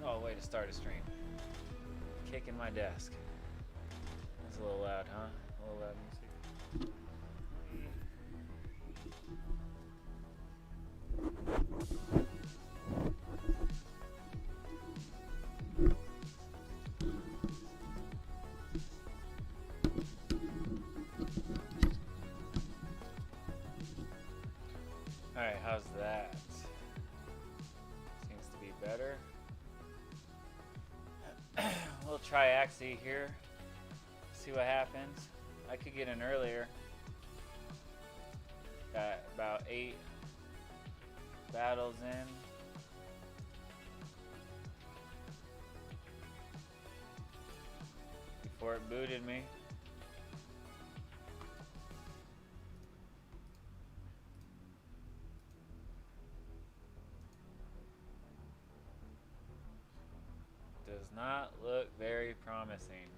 Oh, way to start a stream. Kicking my desk. That's a little loud, huh? A little loud music. Alright, how's that? Seems to be better. We'll try Axie here. See what happens. I could get in earlier. Got about 8 battles in. Before it booted me. Does not look very promising.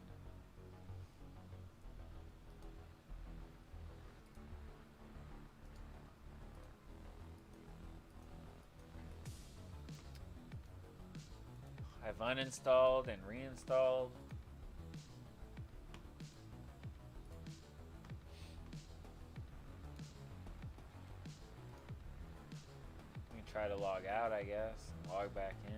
I've uninstalled and reinstalled. We can try to log out, I guess, and log back in.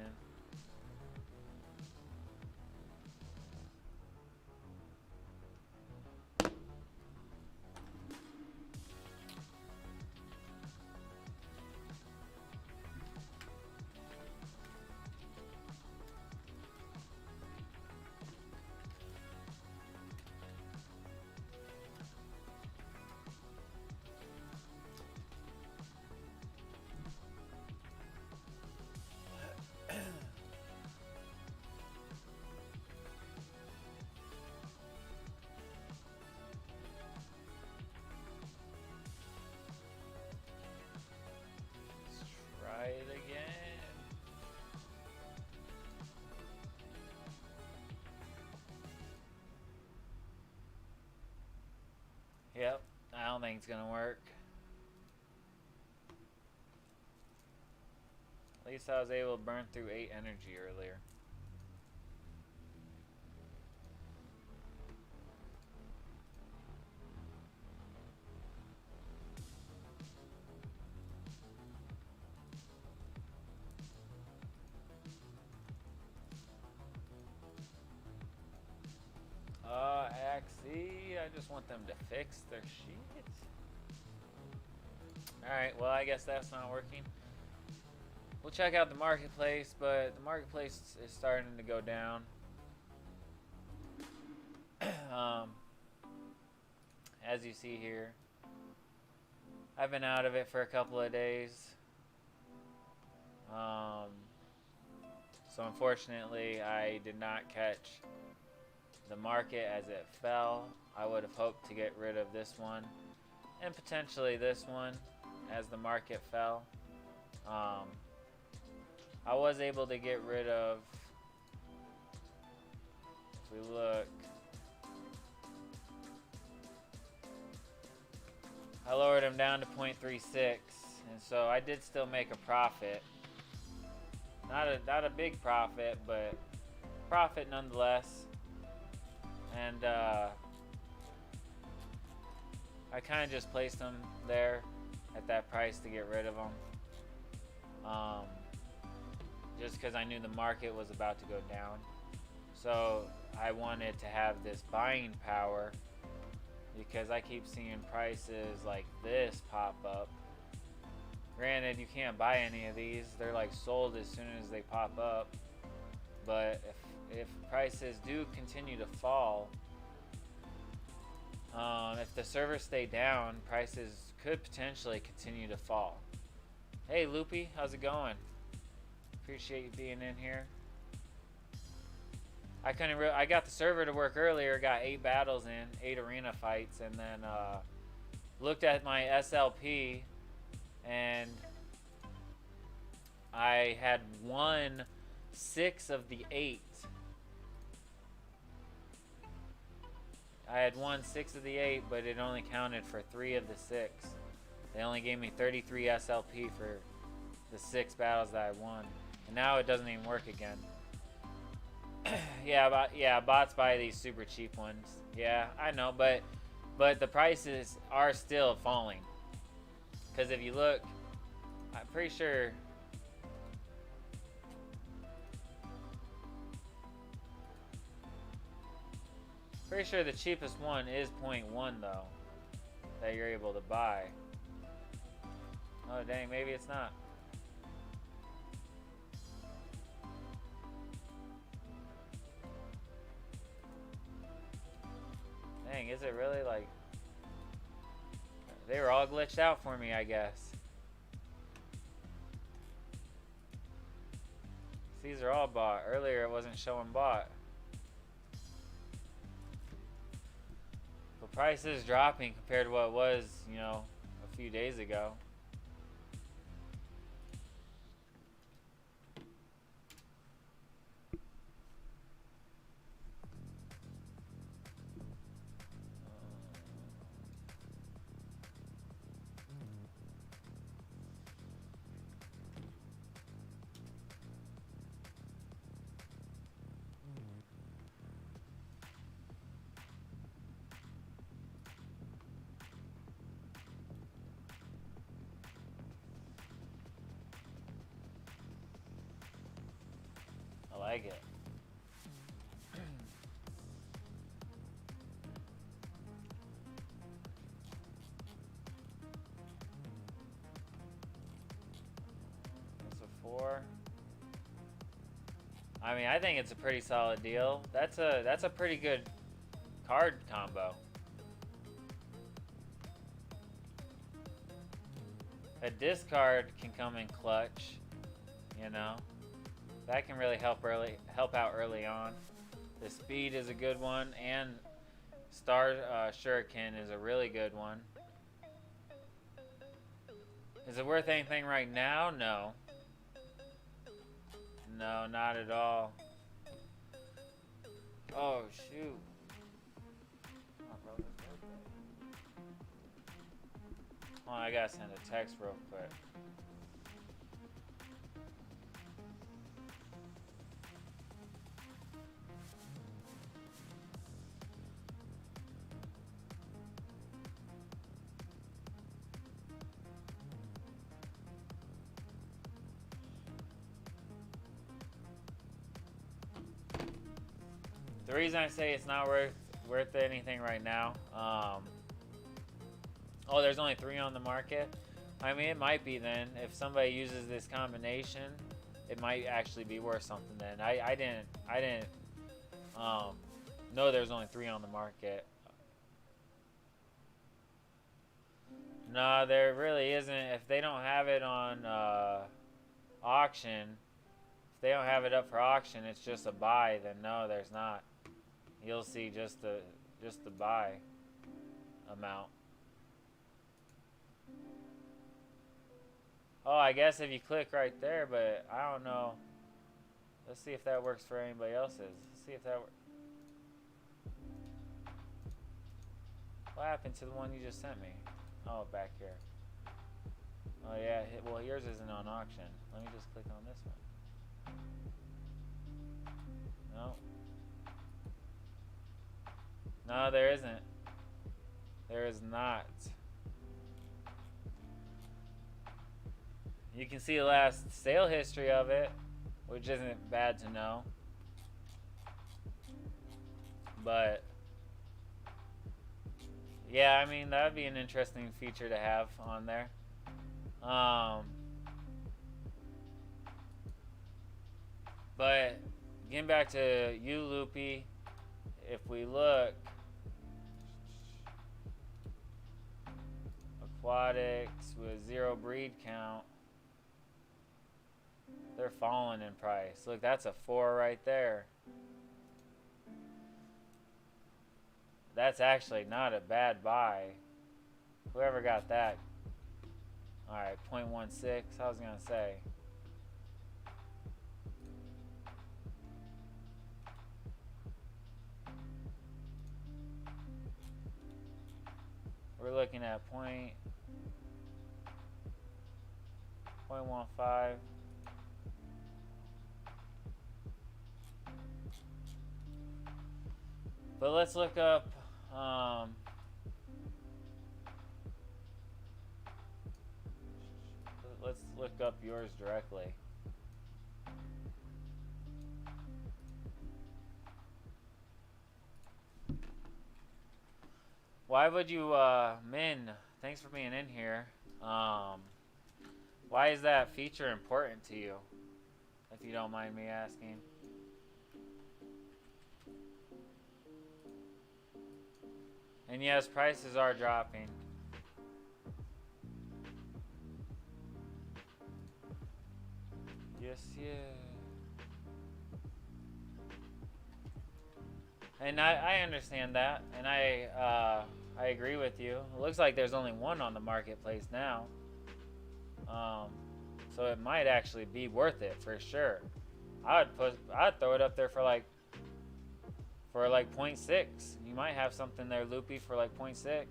Yep, I don't think it's gonna work. At least I was able to burn through 8 energy earlier. Axie, I just want them to fix their shit. Alright, well, I guess that's not working. We'll check out the marketplace, but the marketplace is starting to go down. As you see here, I've been out of it for a couple of days. So unfortunately, I did not catch the market as it fell. I would have hoped to get rid of this one and potentially this one as the market fell. I was able to get rid of, if we look, I lowered them down to 0.36, and so I did still make a profit. Not a big profit, but profit nonetheless. And I kind of just placed them there at that price to get rid of them. Just because I knew the market was about to go down. So I wanted to have this buying power because I keep seeing prices like this pop up. Granted, you can't buy any of these. They're like sold as soon as they pop up. But if prices do continue to fall, if the servers stay down, prices could potentially continue to fall. Hey Loopy, how's it going? Appreciate you being in here. I got the server to work earlier, got 8 battles in, 8 arena fights, and then looked at my SLP, and I had won 6 of the 8. I had won 6 of the 8, but it only counted for 3 of the 6. They only gave me 33 SLP for the 6 battles that I won. And now it doesn't even work again. Yeah, bots buy these super cheap ones. Yeah, I know, but the prices are still falling. Because if you look, I'm pretty sure the cheapest one is 0.1 though, that you're able to buy. Oh dang, maybe it's not. Dang, is it really? Like, they were all glitched out for me, I guess. These are all bought. Earlier it wasn't showing bought. But price is dropping compared to what it was, you know, a few days ago. I like it. That's a 4. I mean, I think it's a pretty solid deal. That's a pretty good card combo. A discard can come in clutch, you know. That can really help out early on. The speed is a good one, and Star Shuriken is a really good one. Is it worth anything right now? No. No, not at all. Oh shoot. Hold on, I gotta send a text real quick. The reason I say it's not worth anything right now, oh, there's only 3 on the market. I mean, it might be then. If somebody uses this combination, it might actually be worth something then. I didn't know there's only 3 on the market. No, there really isn't. If they don't have it on auction, if they don't have it up for auction, it's just a buy. Then no, there's not. You'll see just the buy amount. Oh, I guess if you click right there, but I don't know. Let's see if that works for anybody else's. Let's see if that works. What happened to the one you just sent me? Oh, back here. Oh yeah, well yours isn't on auction. Let me just click on this one. No. No, there isn't. There is not. You can see the last sale history of it, which isn't bad to know. But yeah, I mean, that would be an interesting feature to have on there. But getting back to you, Loopy, if we look, aquatics with 0 breed count, they're falling in price. Look, that's a 4 right there. That's actually not a bad buy. Whoever got that. Alright, 0.16. I was going to say. We're looking at 0.15. But let's look up let's look up yours directly. Why would you, Min, thanks for being in here. Why is that feature important to you, if you don't mind me asking? And yes, prices are dropping. Yes, yeah. And I understand that, and I agree with you. It looks like there's only 1 on the marketplace now. So it might actually be worth it for sure. I'd throw it up there for like 0.6. You might have something there, Loopy, for like 0.6. It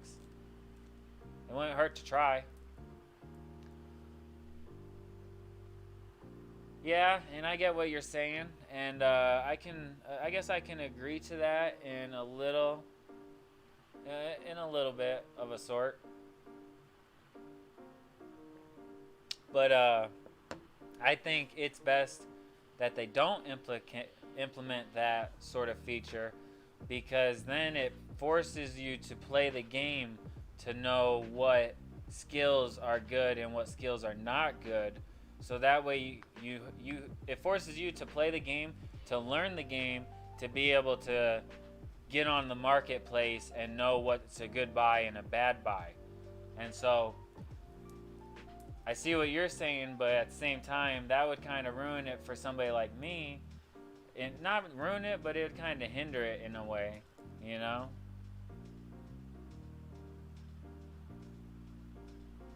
wouldn't hurt to try. Yeah, and I get what you're saying, and I guess I can agree to that in a little bit of a sort. But I think it's best that they don't implement that sort of feature, because then it forces you to play the game to know what skills are good and what skills are not good. So that way it forces you to play the game, to learn the game, to be able to get on the marketplace and know what's a good buy and a bad buy. And so I see what you're saying, but at the same time, that would kind of ruin it for somebody like me. And not ruin it, but it would kind of hinder it in a way, you know?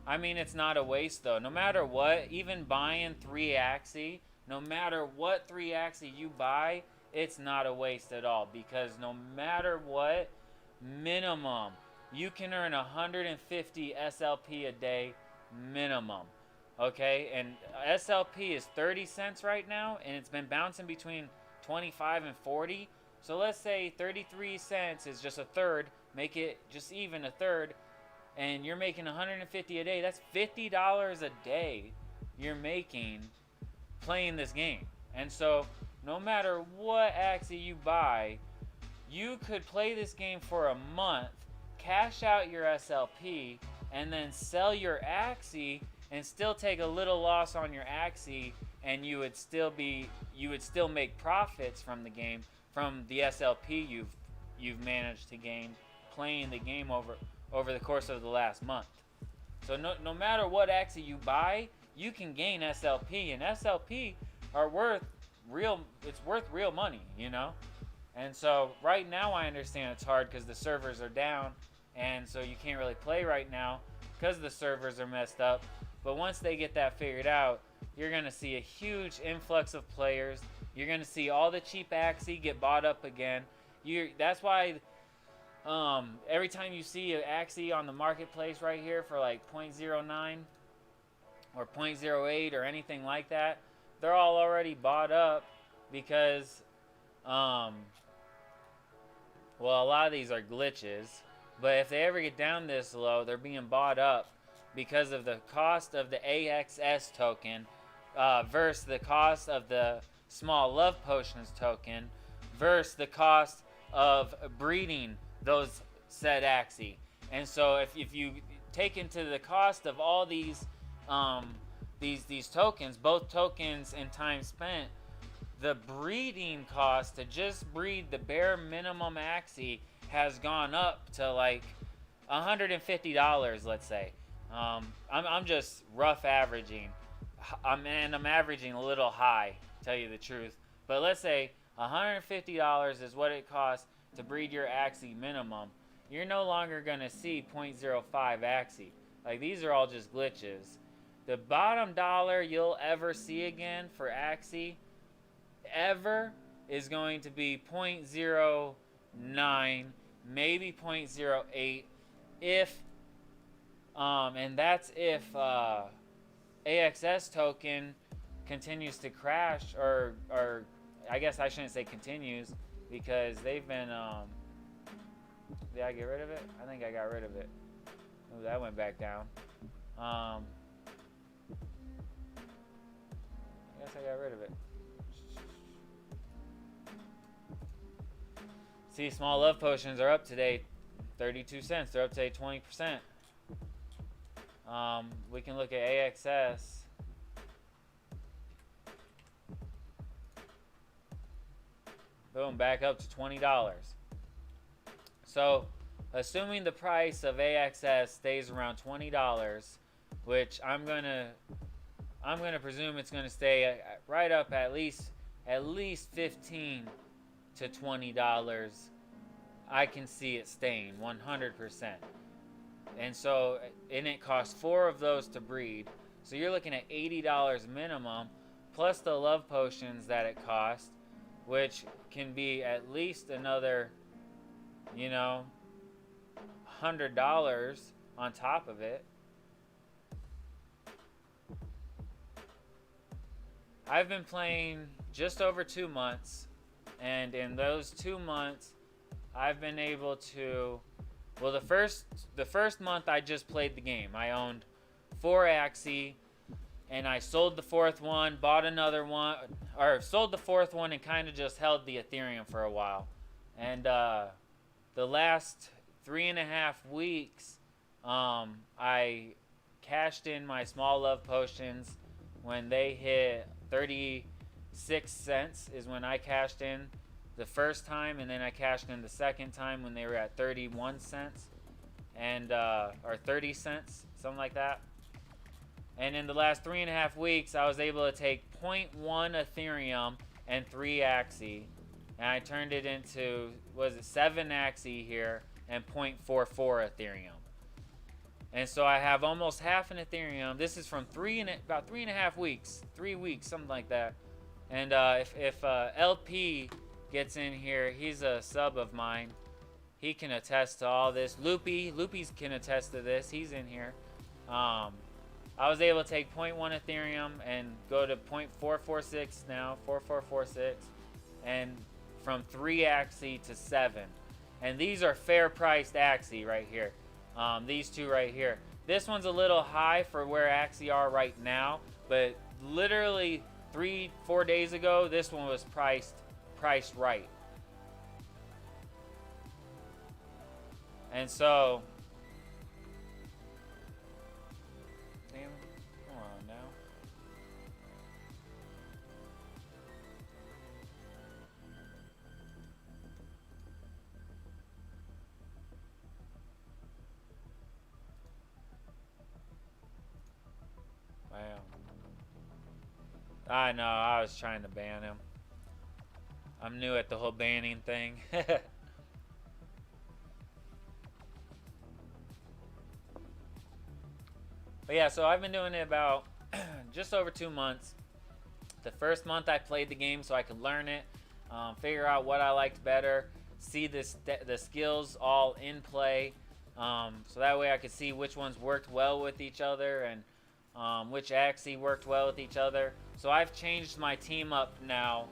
I mean, it's not a waste, though. No matter what, even buying 3 Axie, no matter what 3 Axie you buy, it's not a waste at all. Because no matter what, minimum, you can earn 150 SLP a day minimum. Okay, and SLP is 30 cents right now, and it's been bouncing between 25 and 40. So let's say 33 cents is just a third, make it just even a third, and you're making 150 a day. That's $50 a day you're making playing this game. And so no matter what Axie you buy, you could play this game for a month, cash out your SLP, and then sell your Axie and still take a little loss on your Axie, and you would still make profits from the game, from the SLP you've managed to gain playing the game over the course of the last month. So no matter what Axie you buy, you can gain SLP, and SLP are worth real money, you know? And so right now I understand it's hard because the servers are down, and so you can't really play right now because the servers are messed up. But once they get that figured out, you're going to see a huge influx of players. You're going to see all the cheap Axie get bought up again. That's why every time you see an Axie on the marketplace right here for like 0.09 or 0.08 or anything like that, they're all already bought up because, well, a lot of these are glitches. But if they ever get down this low, they're being bought up because of the cost of the AXS token versus the cost of the small love potions token versus the cost of breeding those said Axie. And so if you take into the cost of all these tokens, both tokens and time spent, the breeding cost to just breed the bare minimum Axie has gone up to like $150, let's say. I'm just rough averaging. I'm averaging a little high, to tell you the truth. But let's say $150 is what it costs to breed your Axie minimum. You're no longer going to see 0.05 Axie. Like, these are all just glitches. The bottom dollar you'll ever see again for Axie ever is going to be 0.09, maybe 0.08, if and that's if AXS token continues to crash, or I guess I shouldn't say continues, because they've been did I get rid of it? I think I got rid of it. Ooh, that went back down. I guess I got rid of it. See, small love potions are up today 32 cents. They're up today 20%. We can look at AXS. Boom, back up to $20. So, assuming the price of AXS stays around $20, which I'm gonna presume it's gonna stay right up at least $15 to $20. I can see it staying 100%. And so, and it costs 4 of those to breed. So you're looking at $80 minimum, plus the love potions that it costs, which can be at least another, you know, $100 on top of it. I've been playing just over 2 months, and in those 2 months, I've been able to, well, the first month I just played the game. I owned 4 Axie, and I sold the 4th one, bought another one, or sold the 4th one and kind of just held the Ethereum for a while. And the last 3.5 weeks, I cashed in my small love potions when they hit 36 cents is when I cashed in the first time, and then I cashed in the second time when they were at 31 cents, and or 30 cents, something like that. And in the last 3.5 weeks, I was able to take 0.1 Ethereum and 3 Axie, and I turned it into, was it 7 Axie here and 0.44 Ethereum. And so I have almost half an Ethereum. This is from about 3.5 weeks, 3 weeks, something like that. And if LP gets in here, he's a sub of mine. He can attest to all this. Loopy can attest to this. He's in here. I was able to take 0.1 Ethereum and go to 0.446 now, 4446, and from 3 Axie to 7. And these are fair priced Axie right here. These two right here. This one's a little high for where Axie are right now, but literally 3-4 days ago, this one was priced right. And so, damn, come on now. Wow. I know, I was trying to ban him. I'm new at the whole banning thing. But yeah, so I've been doing it about just over 2 months. The first month I played the game so I could learn it, figure out what I liked better, see the skills all in play, so that way I could see which ones worked well with each other and which Axie worked well with each other. So I've changed my team up now.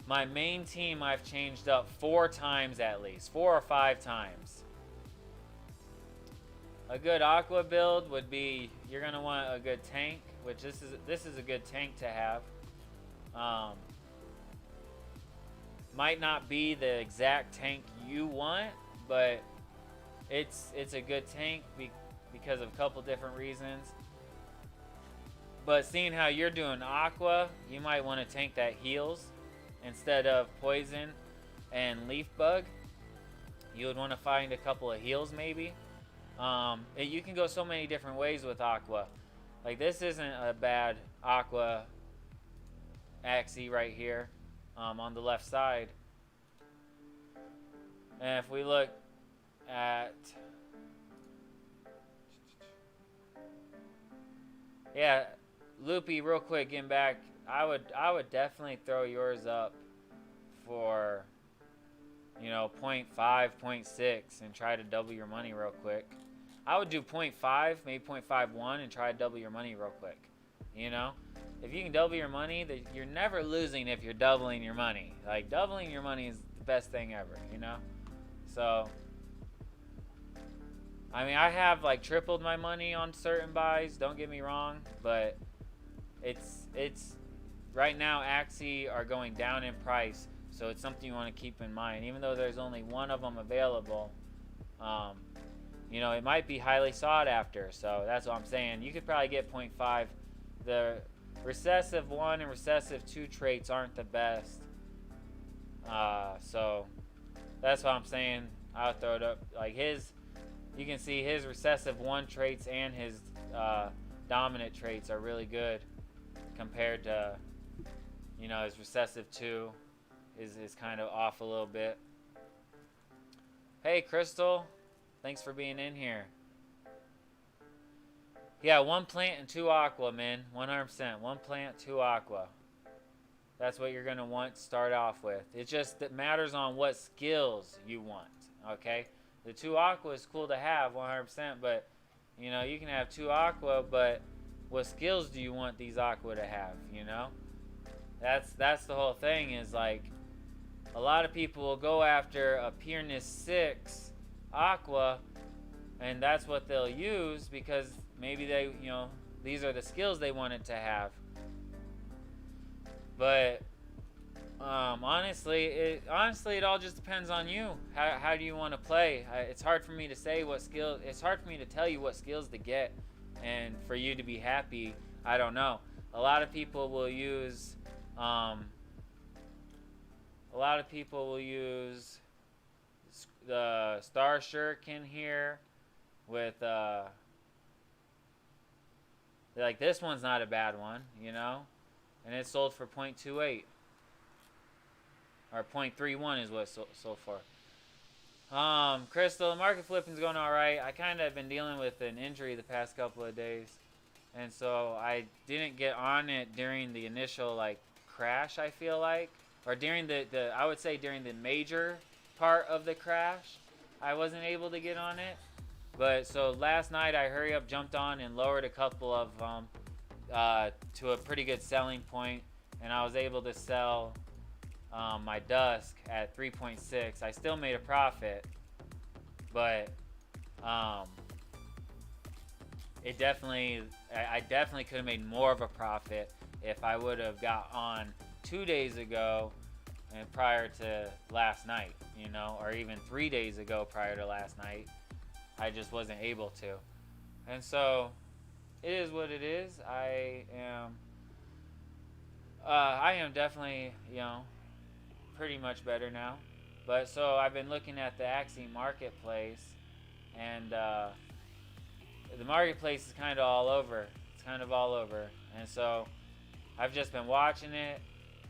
My main team I've changed up 4 times at least, 4 or 5 times. A good Aqua build would be, you're going to want a good tank, which this is a good tank to have. Might not be the exact tank you want, but it's a good tank because of a couple different reasons. But seeing how you're doing Aqua, you might want a tank that heals instead of poison and leaf bug. You would want to find a couple of heals maybe. You can go so many different ways with Aqua. Like this isn't a bad Aqua Axie right here on the left side. And if we look at, yeah, Loopy, real quick, getting back, I would definitely throw yours up for, you know, 0.5, 0.6 and try to double your money real quick. I would do 0.5, maybe 0.51 and try to double your money real quick. You know, if you can double your money, you're never losing if you're doubling your money. Like doubling your money is the best thing ever, you know? So, I mean, I have like tripled my money on certain buys, don't get me wrong, but it's right now Axie are going down in price, so it's something you want to keep in mind. Even though there's only one of them available, you know, it might be highly sought after, so that's what I'm saying. You could probably get 0.5. The recessive 1 and recessive 2 traits aren't the best, so that's what I'm saying. I'll throw it up. Like his, you can see his recessive 1 traits and his dominant traits are really good compared to, you know, his recessive 2 is kind of off a little bit. Hey Crystal, thanks for being in here. Yeah, 1 plant and 2 aqua, man. 100%. 1 plant, 2 aqua. That's what you're going to want to start off with. It just that matters on what skills you want, okay? The 2 aqua is cool to have, 100%, but, you know, you can have 2 aqua, but what skills do you want these aqua to have, you know? That's the whole thing is, like, a lot of people will go after a Pureness 6 aqua, and that's what they'll use because maybe they, you know, these are the skills they want it to have. But honestly, it all just depends on you. How do you want to play? It's hard for me to say what skill. It's hard for me to tell you what skills to get, and for you to be happy. I don't know. A lot of people will use. A lot of people will use the Star Shuriken here with like this one's not a bad one, you know, and it sold for 0.28 or 0.31 is what it sold for. Crystal, market flipping's going all right. I kind of have been dealing with an injury the past couple of days, and so I didn't get on it during the initial like crash. I feel like, or during the I would say during the major part of the crash. I wasn't able to get on it. But so last night I hurry up, jumped on, and lowered a couple of them to a pretty good selling point, and I was able to sell my Dusk at 3.6. I still made a profit, but it definitely, I definitely could have made more of a profit if I would have got on 2 days ago and prior to last night, you know, or even 3 days ago prior to last night. I just wasn't able to. And so it is what it is. I am definitely, you know, pretty much better now. But so I've been looking at the Axie marketplace, and the marketplace is kind of all over. It's kind of all over. And so I've just been watching it.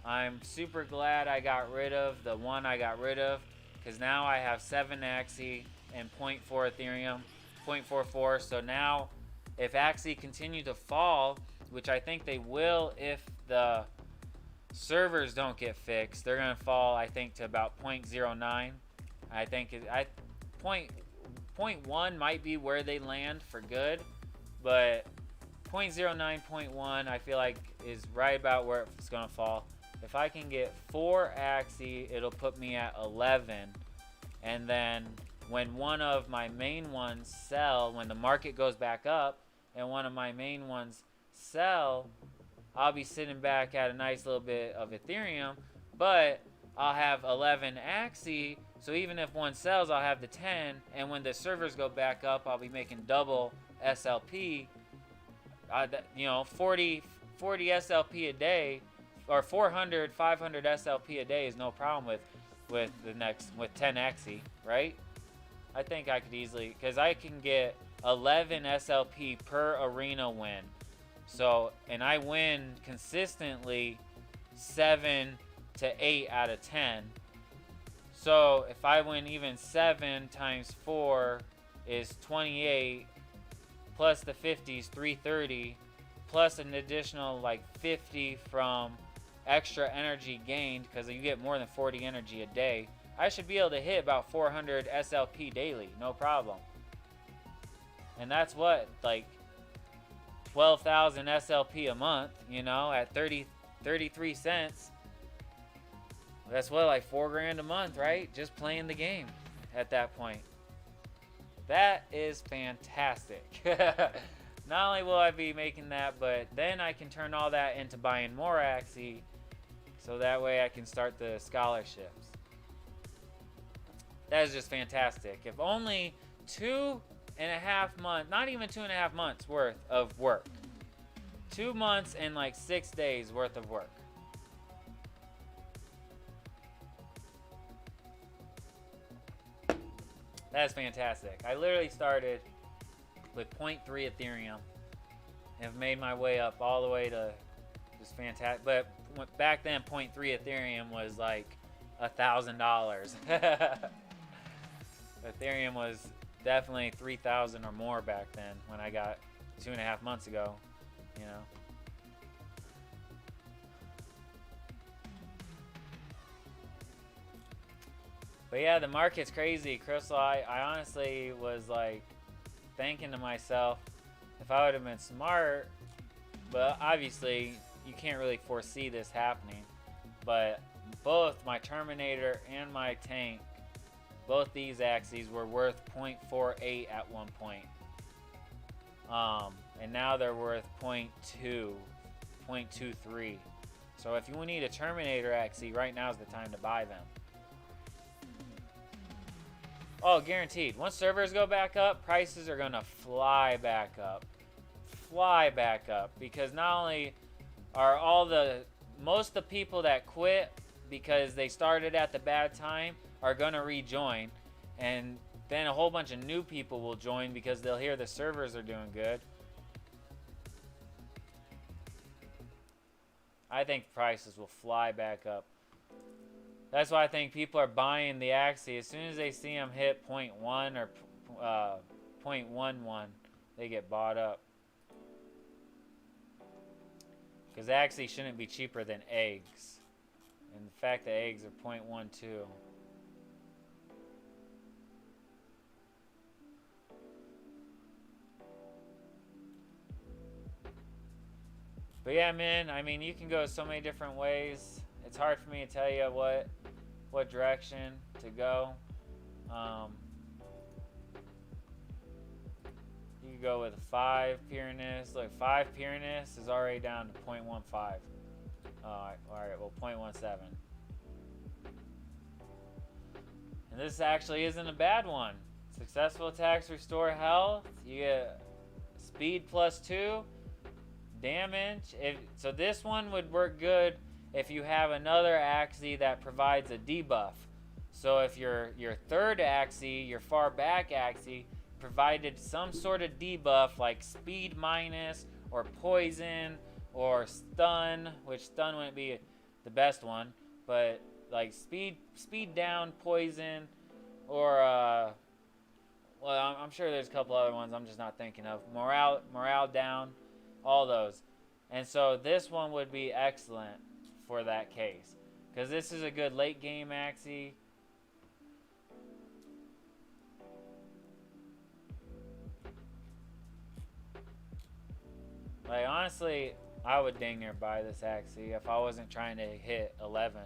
I'm super glad I got rid of the one I got rid of, because now I have 7 Axie and 0.4 Ethereum, 0.44. So now if Axie continue to fall, which I think they will if the servers don't get fixed, they're going to fall, I think, to about 0.09. I think 0.1 might be where they land for good, but 0.09, 0.1 I feel like is right about where it's going to fall. If I can get 4 Axie, it'll put me at 11, and then when one of my main ones sell, when the market goes back up and one of my main ones sell, I'll be sitting back at a nice little bit of Ethereum, but I'll have 11 Axie, so even if one sells, I'll have the 10, and when the servers go back up, I'll be making double SLP. You know, 40 SLP a day, or 400, 500 SLP a day is no problem with 10 Axie, right? I think I could easily, because I can get 11 SLP per arena win. So, and I win consistently 7 to 8 out of 10. So if I win even 7 times 4 is 28, plus the 50 is 330, plus an additional like 50 from extra energy gained, because you get more than 40 energy a day. I should be able to hit about 400 SLP daily, no problem. And that's what, like 12,000 SLP a month, you know, at 33 cents. That's what, like $4 grand a month, right? Just playing the game at that point. That is fantastic. Not only will I be making that, but then I can turn all that into buying more Axie, so that way I can start the scholarships. That is just fantastic. If only 2.5 months, not even 2.5 months worth of work. 2 months and like 6 days worth of work. That's fantastic. I literally started with 0.3 Ethereum and have made my way up all the way to just fantastic. But back then, 0.3 Ethereum was like $1,000. Ethereum was definitely 3,000 or more back then when I got 2.5 months ago, you know. But yeah, the market's crazy, Crystal. I honestly was like thinking to myself, if I would have been smart, but obviously you can't really foresee this happening. But both my Terminator and my tank, both these Axies were worth 0.48 at one point. And now they're worth 0.2, 0.23. So if you need a Terminator Axie, right now is the time to buy them. Oh, guaranteed. Once servers go back up, prices are going to fly back up. Fly back up. Because not only are most of the people that quit because they started at the bad time are going to rejoin. And then a whole bunch of new people will join because they'll hear the servers are doing good. I think prices will fly back up. That's why I think people are buying the Axie. As soon as they see them hit 0.1 or 0.11, they get bought up. Because Axie shouldn't be cheaper than eggs. And the fact that eggs are 0.12. But yeah, man, I mean, you can go so many different ways. It's hard for me to tell you what direction to go. Um, you can go with 5 Pyrenees. Look, 5 Pyrenees is already down to 0.15. Alright, well, 0.17. And this actually isn't a bad one. Successful attacks restore health. You get speed +2. Damage. So this one would work good if you have another Axie that provides a debuff. So if your third Axie, your far back Axie, provided some sort of debuff like speed minus or poison or stun, which stun wouldn't be the best one, but like speed down, poison, or well, I'm sure there's a couple other ones I'm just not thinking of. Morale down, all those. And so this one would be excellent for that case, because this is a good late game Axie. Like, honestly, I would dang near buy this Axie if I wasn't trying to hit 11.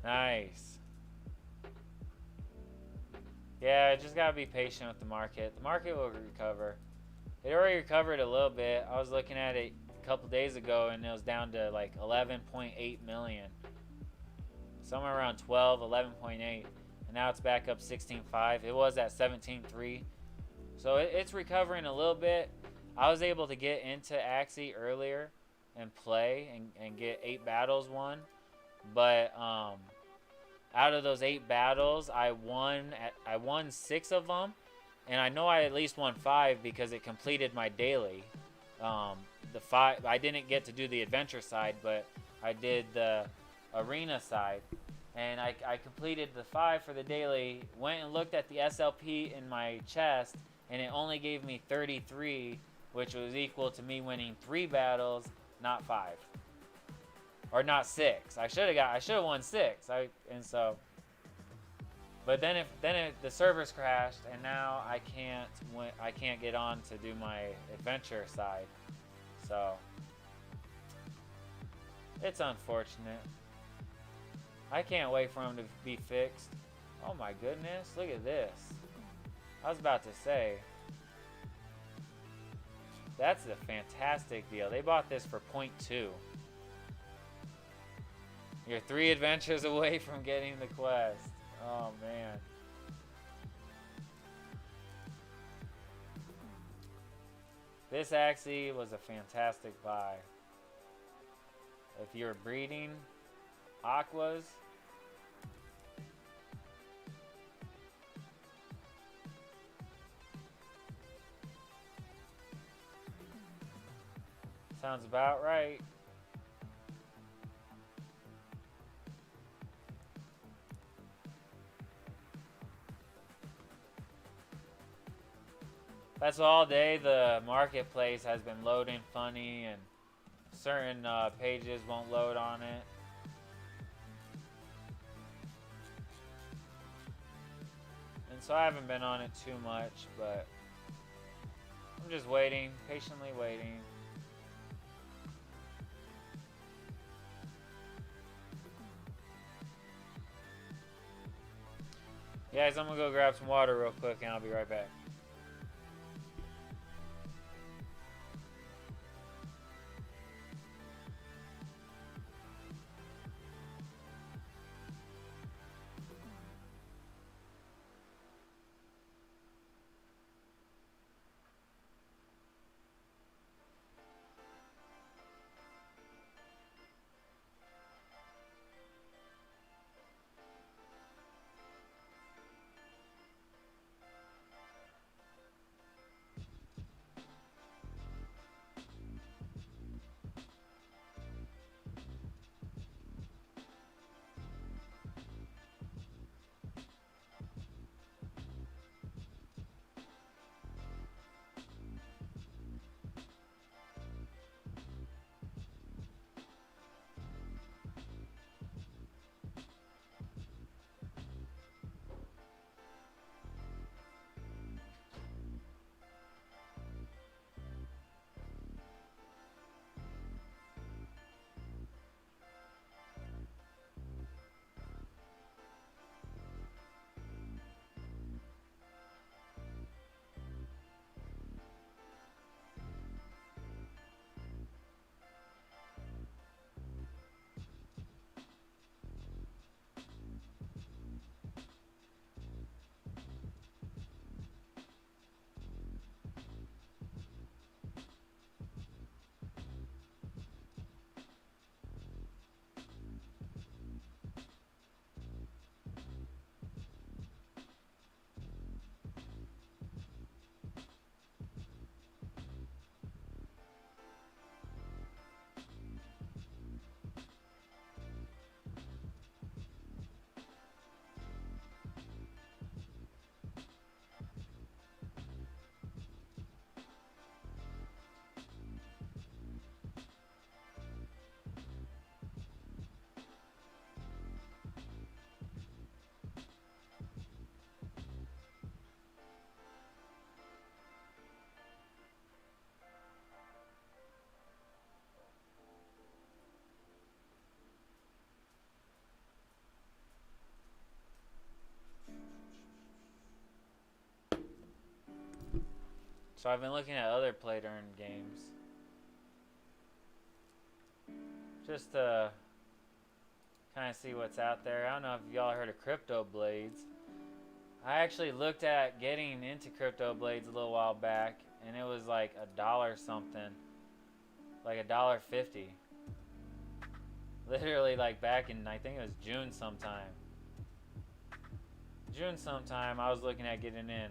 Nice. Yeah, just gotta be patient with the market. The market will recover. It already recovered a little bit. I was looking at it a couple days ago and it was down to like 11.8 million. Somewhere around 12, 11.8. And now it's back up 16.5. It was at 17.3. So it's recovering a little bit. I was able to get into Axie earlier and play and get 8 battles won. But out of those 8 battles, I won 6 of them, and I know I at least won 5 because it completed my daily. The 5 I didn't get to do the adventure side, but I did the arena side, and I completed the 5 for the daily. Went and looked at the SLP in my chest, and it only gave me 33, which was equal to me winning 3 battles, not 5. Or not 6. I should have won 6. But then the servers crashed, and now I can't get on to do my adventure side. So it's unfortunate. I can't wait for them to be fixed. Oh my goodness, look at this. I was about to say, that's a fantastic deal. They bought this for 0.2. You're 3 adventures away from getting the quest. Oh, man. This Axie was a fantastic buy. If you're breeding aquas, sounds about right. That's all day. The marketplace has been loading funny, and certain pages won't load on it. And so I haven't been on it too much, but I'm just waiting, patiently waiting. Guys, I'm gonna go grab some water real quick and I'll be right back. So I've been looking at other play-to-earn games. Just to kind of see what's out there. I don't know if y'all heard of Crypto Blades. I actually looked at getting into Crypto Blades a little while back, and it was like $1 something. Like $1.50. Literally like back in, I think it was June sometime. I was looking at getting in.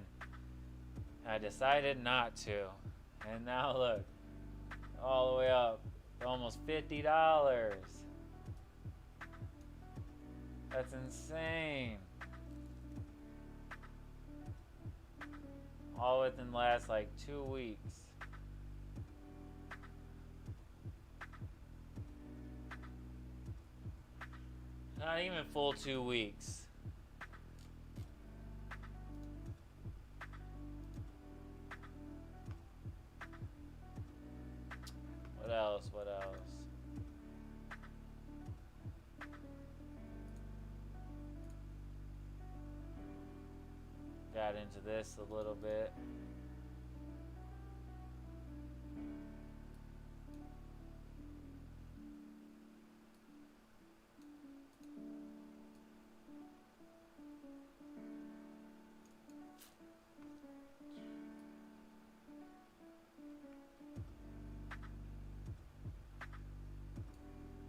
I decided not to. And now look, all the way up to almost $50. That's insane. All within the last like 2 weeks. Not even full 2 weeks. What else? What else? Got into this a little bit.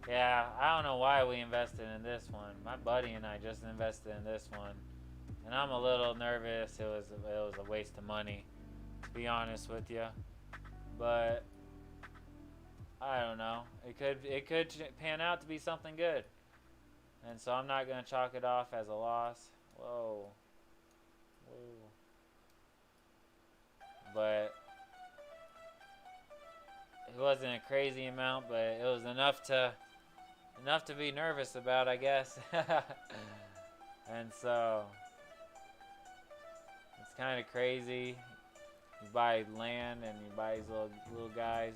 Yeah, I don't know why we invested in this one. My buddy and I just invested in this one. And I'm a little nervous. It was a waste of money, to be honest with you. But I don't know. It could pan out to be something good. And so I'm not going to chalk it off as a loss. Whoa. Whoa. But it wasn't a crazy amount, but it was enough to be nervous about, I guess. And so it's kind of crazy. You buy land and you buy these little guys.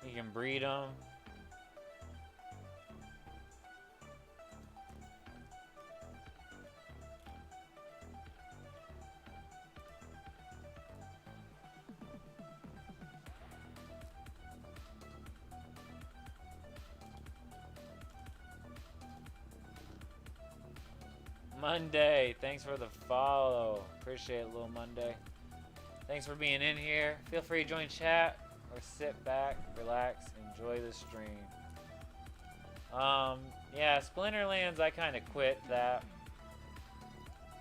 You can breed them. Monday, thanks for the follow. Appreciate it, little Monday. Thanks for being in here. Feel free to join chat or sit back, relax, enjoy the stream. Yeah, Splinterlands, I kind of quit that.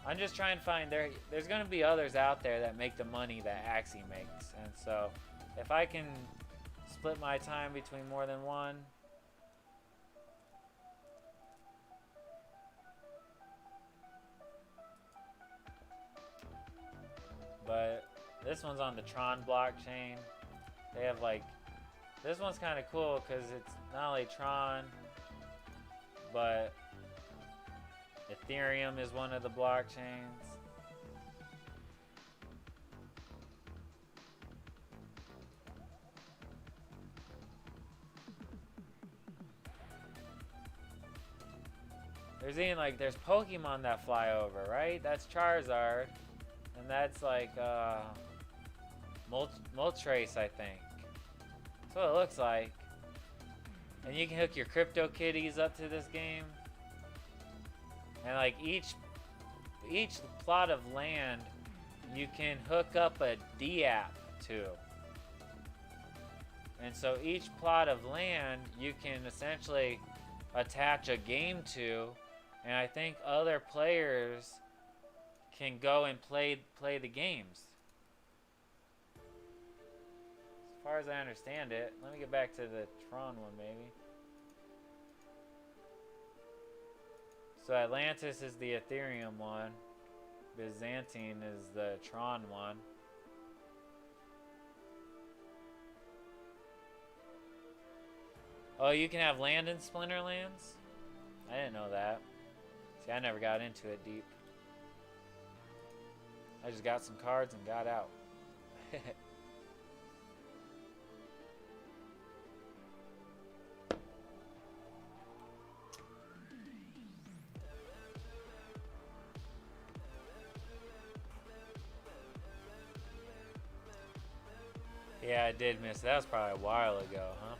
I'm just trying to find there's going to be others out there that make the money that Axie makes. And so if I can split my time between more than one, but this one's on the Tron blockchain. They have like, this one's kind of cool because it's not only Tron, but Ethereum is one of the blockchains. There's even like, there's Pokemon that fly over, right? That's Charizard. And that's like Moltres, I think. That's what it looks like. And you can hook your crypto kitties up to this game. And like each plot of land, you can hook up a D-app to. And so each plot of land, you can essentially attach a game to. And I think other players can go and play the games. As far as I understand it, let me get back to the Tron one maybe. So Atlantis is the Ethereum one. Byzantine is the Tron one. Oh, you can have land in Splinterlands? I didn't know that. See, I never got into it deep. I just got some cards and got out. Yeah, I did miss. That was probably a while ago, huh?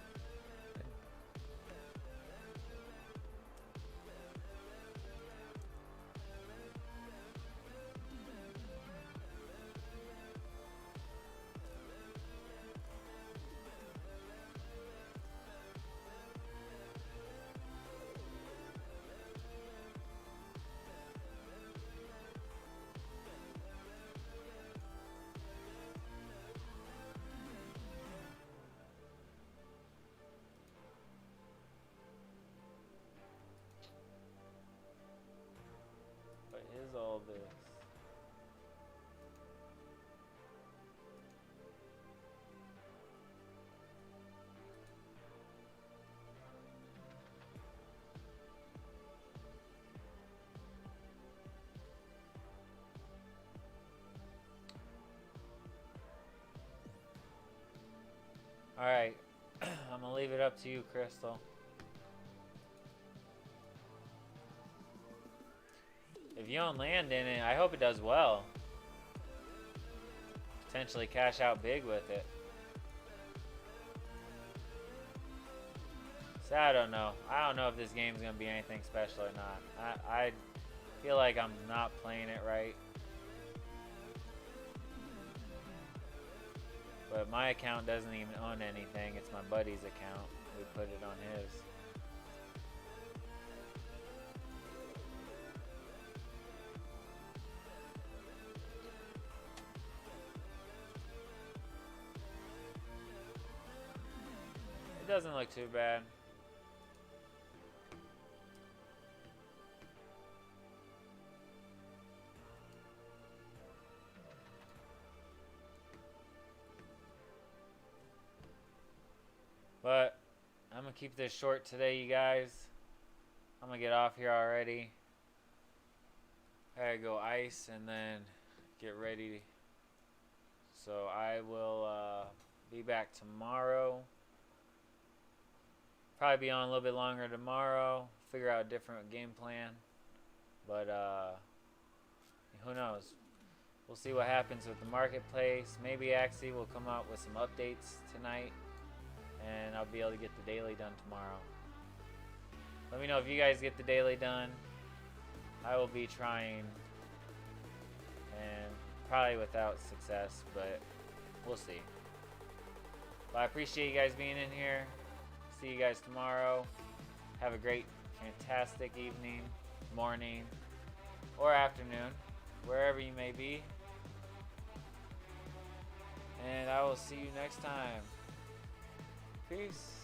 What is all this? Alright. I'm gonna leave it up to you, Crystal. If you own land in it, I hope it does well. Potentially cash out big with it. So I don't know. I don't know if this game's gonna be anything special or not. I feel like I'm not playing it right. But my account doesn't even own anything. It's my buddy's account. We put it on his. It doesn't look too bad. But I'm gonna keep this short today, you guys. I'm gonna get off here already. I gotta go ice and then get ready. So I will be back tomorrow. Probably be on a little bit longer tomorrow. Figure out a different game plan. But who knows? We'll see what happens with the marketplace. Maybe Axie will come out with some updates tonight. And I'll be able to get the daily done tomorrow. Let me know if you guys get the daily done. I will be trying, and probably without success, but we'll see. But I appreciate you guys being in here. See you guys tomorrow. Have a great, fantastic evening, morning, or afternoon, wherever you may be. And I will see you next time. Peace.